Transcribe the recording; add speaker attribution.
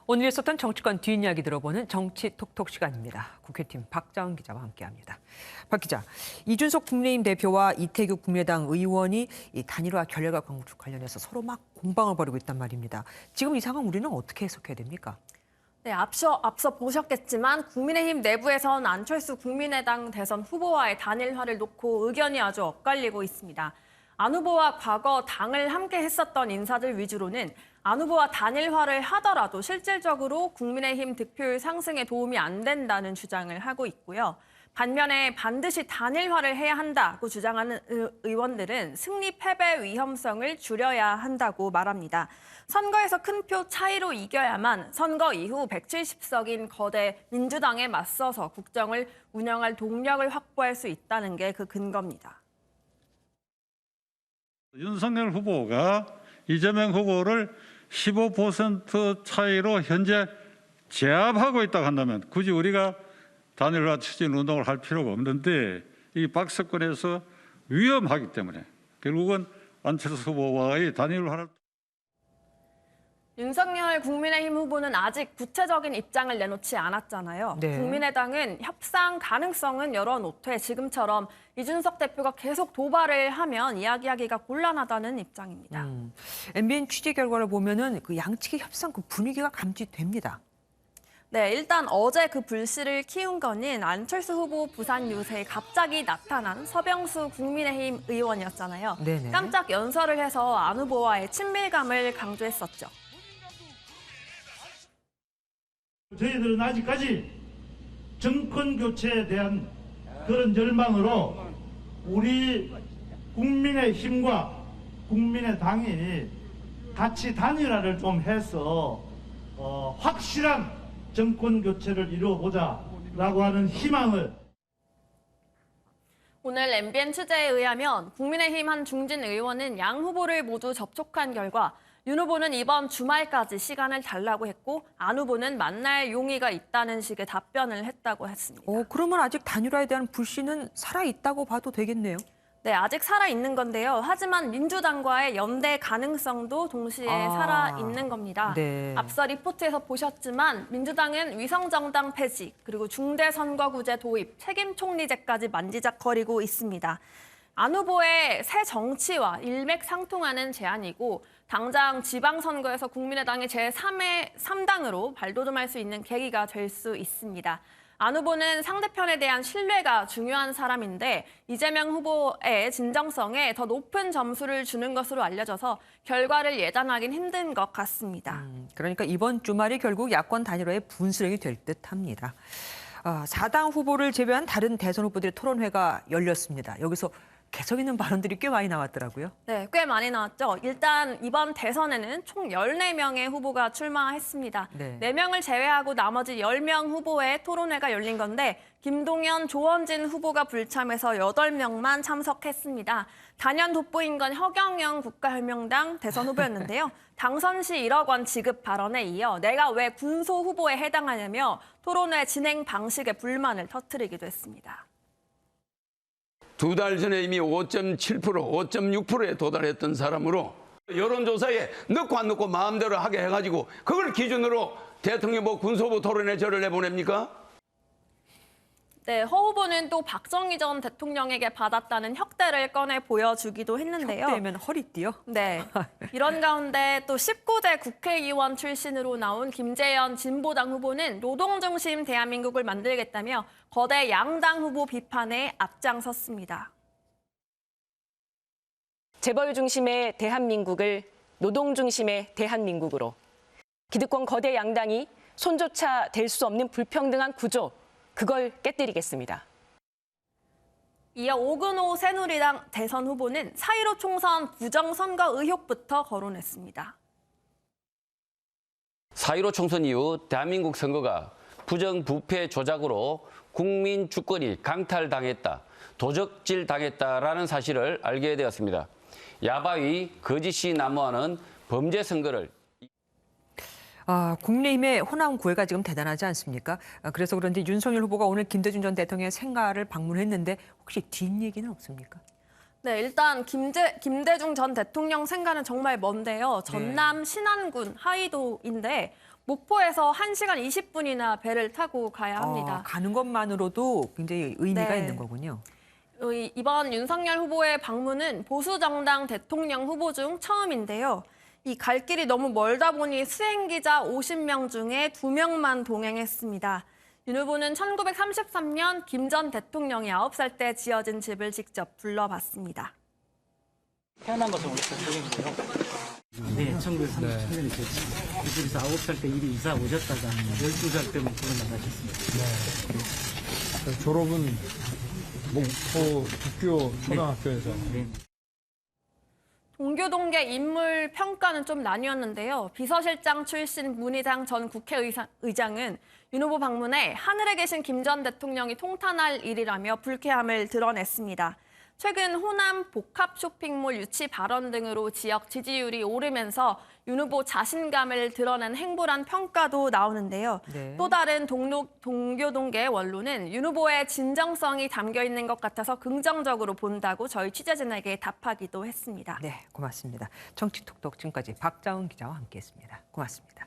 Speaker 1: 오늘 있었던 정치권 뒷이야기 들어보는 정치 톡톡 시간입니다. 국회팀 박자원 기자와 함께합니다. 박 기자, 이준석 국민의힘 대표와 이태규 국민의당 의원이 이 단일화 결렬과 관련해서 서로 막 공방을 벌이고 있단 말입니다. 지금 이 상황 우리는 어떻게 해석해야 됩니까?
Speaker 2: 네, 앞서 보셨겠지만 국민의힘 내부에선 안철수 국민의당 대선 후보와의 단일화를 놓고 의견이 아주 엇갈리고 있습니다. 안 후보와 과거 당을 함께 했었던 인사들 위주로는 안 후보와 단일화를 하더라도 실질적으로 국민의힘 득표율 상승에 도움이 안 된다는 주장을 하고 있고요. 반면에 반드시 단일화를 해야 한다고 주장하는 의원들은 승리 패배 위험성을 줄여야 한다고 말합니다. 선거에서 큰 표 차이로 이겨야만 선거 이후 170석인 거대 민주당에 맞서서 국정을 운영할 동력을 확보할 수 있다는 게 그 근거입니다.
Speaker 3: 윤석열 후보가 이재명 후보를 15% 차이로 현재 제압하고 있다고 한다면 굳이 우리가 단일화 추진 운동을 할 필요가 없는데 이 박스권에서 위험하기 때문에 결국은 안철수 후보와의 단일화를
Speaker 2: 윤석열 국민의힘 후보는 아직 구체적인 입장을 내놓지 않았잖아요.
Speaker 1: 네.
Speaker 2: 국민의당은 협상 가능성은 열어놓되 지금처럼 이준석 대표가 계속 도발을 하면 이야기하기가 곤란하다는 입장입니다.
Speaker 1: MBN 취재 결과를 보면은 그 양측의 협상 그 분위기가 감지됩니다.
Speaker 2: 네, 일단 어제 그 불씨를 키운 거는 안철수 후보 부산 유세에 갑자기 나타난 서병수 국민의힘 의원이었잖아요.
Speaker 1: 네네.
Speaker 2: 깜짝 연설을 해서 안 후보와의 친밀감을 강조했었죠.
Speaker 4: 저희들은 아직까지 정권 교체에 대한 그런 열망으로 우리 국민의 힘과 국민의 당이 같이 단일화를 좀 해서 확실한 정권 교체를 이루어보자라고 하는 희망을
Speaker 2: 오늘 MBN 취재에 의하면 국민의힘 한 중진 의원은 양 후보를 모두 접촉한 결과 윤 후보는 이번 주말까지 시간을 달라고 했고 안 후보는 만날 용의가 있다는 식의 답변을 했다고 했습니다.
Speaker 1: 그러면 아직 단일화에 대한 불씨는 살아있다고 봐도 되겠네요.
Speaker 2: 네, 아직 살아있는 건데요. 하지만 민주당과의 연대 가능성도 동시에 살아있는 겁니다.
Speaker 1: 네.
Speaker 2: 앞서 리포트에서 보셨지만 민주당은 위성정당 폐지, 그리고 중대선거구제 도입, 책임총리제까지 만지작거리고 있습니다. 안 후보의 새 정치와 일맥상통하는 제안이고 당장 지방선거에서 국민의당이 제3당으로 발돋움할 수 있는 계기가 될 수 있습니다. 안 후보는 상대편에 대한 신뢰가 중요한 사람인데 이재명 후보의 진정성에 더 높은 점수를 주는 것으로 알려져서 결과를 예단하긴 힘든 것 같습니다.
Speaker 1: 그러니까 이번 주말이 결국 야권 단일화의 분수령이 될 듯합니다. 4당 후보를 제외한 다른 대선 후보들의 토론회가 열렸습니다. 여기서 개성 있는 발언들이 꽤 많이 나왔더라고요.
Speaker 2: 네, 꽤 많이 나왔죠. 일단 이번 대선에는 총 14명의 후보가 출마했습니다.
Speaker 1: 네.
Speaker 2: 4명을 제외하고 나머지 10명 후보의 토론회가 열린 건데 김동연, 조원진 후보가 불참해서 8명만 참석했습니다. 단연 돋보인 건 허경영 국가혁명당 대선 후보였는데요. 당선 시 1억 원 지급 발언에 이어 내가 왜 군소 후보에 해당하냐며 토론회 진행 방식에 불만을 터뜨리기도 했습니다.
Speaker 5: 2달 전에 이미 5.7%, 5.6%에 도달했던 사람으로 여론조사에 넣고 안 넣고 마음대로 하게 해가지고 그걸 기준으로 대통령 군소부 토론회 저를 내보냅니까?
Speaker 2: 네, 허 후보는 또 박정희 전 대통령에게 받았다는 혁대를 꺼내 보여주기도 했는데요.
Speaker 1: 혁대면 허리띠요?
Speaker 2: 네, 이런 가운데 또 19대 국회의원 출신으로 나온 김재현 진보당 후보는 노동중심 대한민국을 만들겠다며 거대 양당 후보 비판에 앞장섰습니다.
Speaker 6: 재벌 중심의 대한민국을 노동 중심의 대한민국으로 기득권 거대 양당이 손조차 댈 수 없는 불평등한 구조, 그걸 깨뜨리겠습니다.
Speaker 2: 이어 오근호 새누리당 대선 후보는 4.15 총선 부정선거 의혹부터 거론했습니다.
Speaker 7: 4.15 총선 이후 대한민국 선거가 부정부패 조작으로 국민 주권이 강탈당했다, 도적질 당했다라는 사실을 알게 되었습니다. 야바위 거짓이 난무하는 범죄 선거를
Speaker 1: 국민의힘의 호남 구애가 지금 대단하지 않습니까? 그래서 그런지 윤석열 후보가 오늘 김대중 전 대통령의 생가를 방문했는데 혹시 뒷얘기는 없습니까?
Speaker 2: 네, 일단 김대중 전 대통령 생가는 정말 먼데요. 전남 신안군 하이도인데 목포에서 1시간 20분이나 배를 타고 가야 합니다.
Speaker 1: 가는 것만으로도 굉장히 의미가
Speaker 2: 네.
Speaker 1: 있는 거군요.
Speaker 2: 이번 윤석열 후보의 방문은 보수정당 대통령 후보 중 처음인데요. 이 갈 길이 너무 멀다 보니 수행기자 50명 중에 2명만 동행했습니다. 윤 후보는 1933년 김 전 대통령이 9살 때 지어진 집을 직접 둘러봤습니다.
Speaker 8: 태어난 것은 원래 저쪽인데요. 네, 1933년에 됐습니다. 그 집에서 9살 때 일이 이사 오셨다가 12살 때 목포로 나가셨습니다.
Speaker 9: 졸업은 목포 북교 초등학교에서.
Speaker 8: 네.
Speaker 2: 동교동계 인물 평가는 좀 나뉘었는데요. 비서실장 출신 문희상 전 국회의장은 윤 후보 방문에 하늘에 계신 김 전 대통령이 통탄할 일이라며 불쾌함을 드러냈습니다. 최근 호남 복합 쇼핑몰 유치 발언 등으로 지역 지지율이 오르면서 윤 후보 자신감을 드러낸 행보란 평가도 나오는데요.
Speaker 1: 네.
Speaker 2: 또 다른 동교동계 원로는 윤 후보의 진정성이 담겨 있는 것 같아서 긍정적으로 본다고 저희 취재진에게 답하기도 했습니다.
Speaker 1: 네, 고맙습니다. 정치톡톡 지금까지 박자은 기자와 함께했습니다. 고맙습니다.